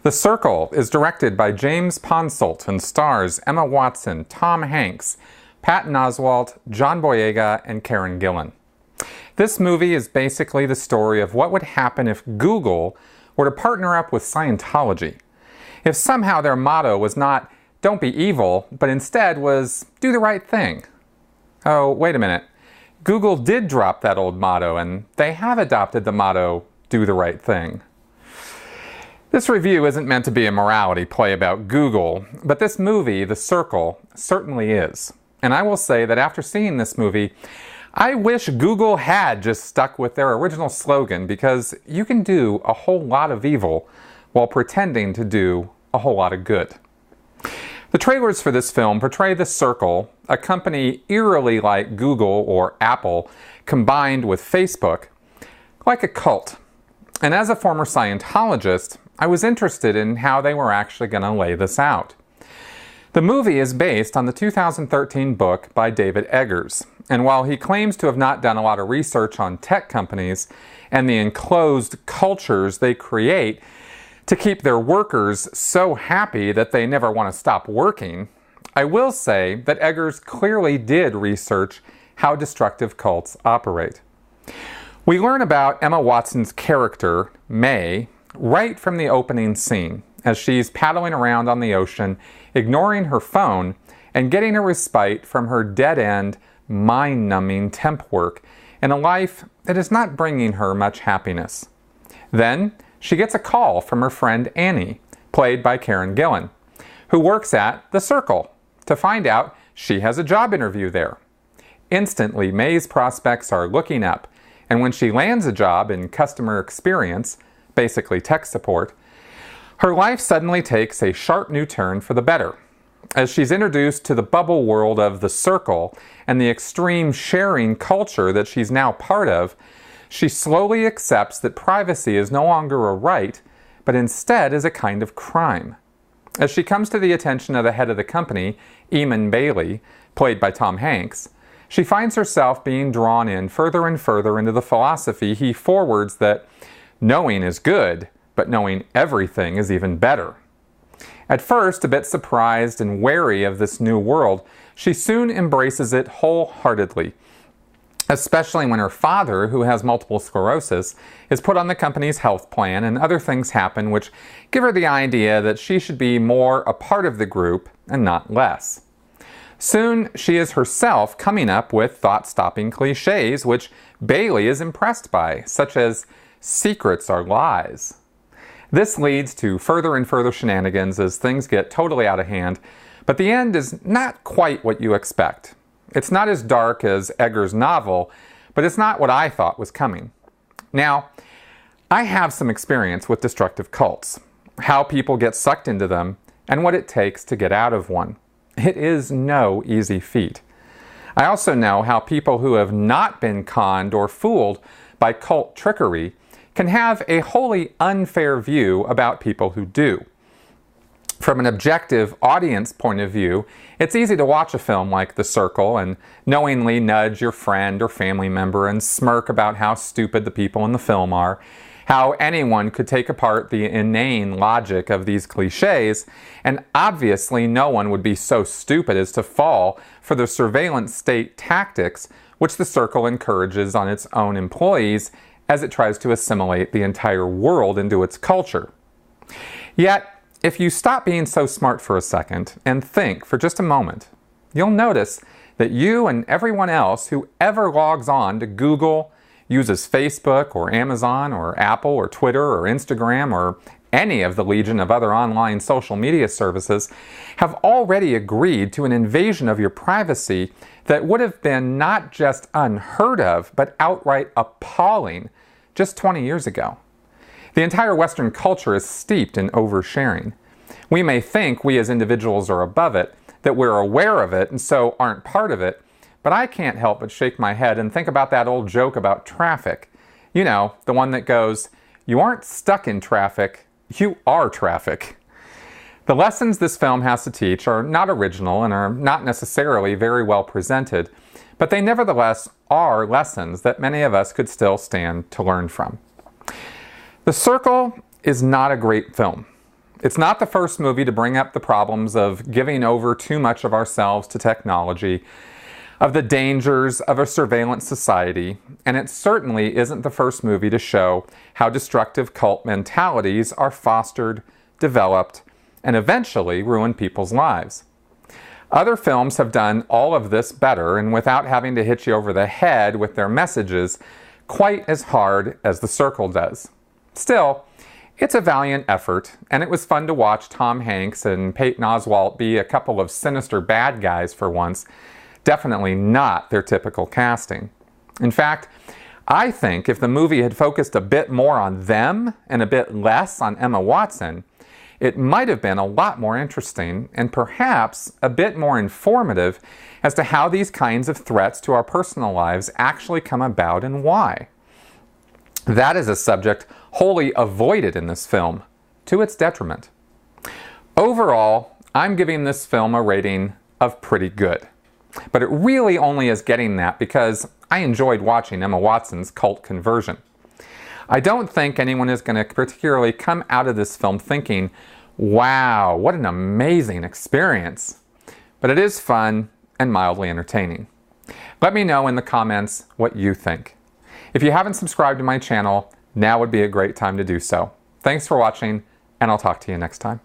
The Circle is directed by James Pansoldt and stars Emma Watson, Tom Hanks, Patton Oswalt, John Boyega, and Karen Gillan. This movie is basically the story of what would happen if Google were to partner up with Scientology. If somehow their motto was not, "Don't be evil," but instead was, "Do the right thing." Oh, wait a minute. Google did drop that old motto, and they have adopted the motto, "Do the right thing." This review isn't meant to be a morality play about Google, but this movie, The Circle, certainly is. And I will say that after seeing this movie, I wish Google had just stuck with their original slogan, because you can do a whole lot of evil while pretending to do a whole lot of good. The trailers for this film portray The Circle, a company eerily like Google or Apple combined with Facebook, like a cult. And as a former Scientologist, I was interested in how they were actually going to lay this out. The movie is based on the 2013 book by David Eggers, and while he claims to have not done a lot of research on tech companies and the enclosed cultures they create to keep their workers so happy that they never want to stop working, I will say that Eggers clearly did research how destructive cults operate. We learn about Emma Watson's character, May, right from the opening scene, as she's paddling around on the ocean, ignoring her phone and getting a respite from her dead-end, mind-numbing temp work in a life that is not bringing her much happiness. Then, she gets a call from her friend Annie, played by Karen Gillan, who works at The Circle, to find out she has a job interview there. Instantly, May's prospects are looking up, and when she lands a job in customer experience, basically tech support, her life suddenly takes a sharp new turn for the better. As she's introduced to the bubble world of The Circle and the extreme sharing culture that she's now part of, she slowly accepts that privacy is no longer a right, but instead is a kind of crime. As she comes to the attention of the head of the company, Eamon Bailey, played by Tom Hanks, she finds herself being drawn in further and further into the philosophy he forwards that knowing is good, but knowing everything is even better. At first, a bit surprised and wary of this new world, she soon embraces it wholeheartedly, especially when her father, who has multiple sclerosis, is put on the company's health plan and other things happen which give her the idea that she should be more a part of the group and not less. Soon, she is herself coming up with thought-stopping cliches which Bailey is impressed by, such as, "Secrets are lies." This leads to further and further shenanigans as things get totally out of hand, but the end is not quite what you expect. It's not as dark as Eggers' novel, but it's not what I thought was coming. Now, I have some experience with destructive cults, how people get sucked into them, and what it takes to get out of one. It is no easy feat. I also know how people who have not been conned or fooled by cult trickery can have a wholly unfair view about people who do. From an objective audience point of view, it's easy to watch a film like The Circle and knowingly nudge your friend or family member and smirk about how stupid the people in the film are, how anyone could take apart the inane logic of these cliches, and obviously no one would be so stupid as to fall for the surveillance state tactics which The Circle encourages on its own employees as it tries to assimilate the entire world into its culture. Yet, if you stop being so smart for a second and think for just a moment, you'll notice that you and everyone else who ever logs on to Google, uses Facebook or Amazon or Apple or Twitter or Instagram or any of the legion of other online social media services have already agreed to an invasion of your privacy that would have been not just unheard of, but outright appalling just 20 years ago. The entire Western culture is steeped in oversharing. We may think we as individuals are above it, that we're aware of it and so aren't part of it, but I can't help but shake my head and think about that old joke about traffic. You know, the one that goes, "You aren't stuck in traffic, you are traffic." The lessons this film has to teach are not original and are not necessarily very well presented, but they nevertheless are lessons that many of us could still stand to learn from. The Circle is not a great film. It's not the first movie to bring up the problems of giving over too much of ourselves to technology, of the dangers of a surveillance society, and it certainly isn't the first movie to show how destructive cult mentalities are fostered, developed, and eventually ruin people's lives. Other films have done all of this better and without having to hit you over the head with their messages quite as hard as The Circle does. Still, it's a valiant effort, and it was fun to watch Tom Hanks and Patton Oswalt be a couple of sinister bad guys for once. Definitely not their typical casting. In fact, I think if the movie had focused a bit more on them and a bit less on Emma Watson, it might have been a lot more interesting and perhaps a bit more informative as to how these kinds of threats to our personal lives actually come about and why. That is a subject wholly avoided in this film, to its detriment. Overall, I'm giving this film a rating of pretty good. But it really only is getting that because I enjoyed watching Emma Watson's cult conversion. I don't think anyone is going to particularly come out of this film thinking, wow, what an amazing experience. But it is fun and mildly entertaining. Let me know in the comments what you think. If you haven't subscribed to my channel, now would be a great time to do so. Thanks for watching, and I'll talk to you next time.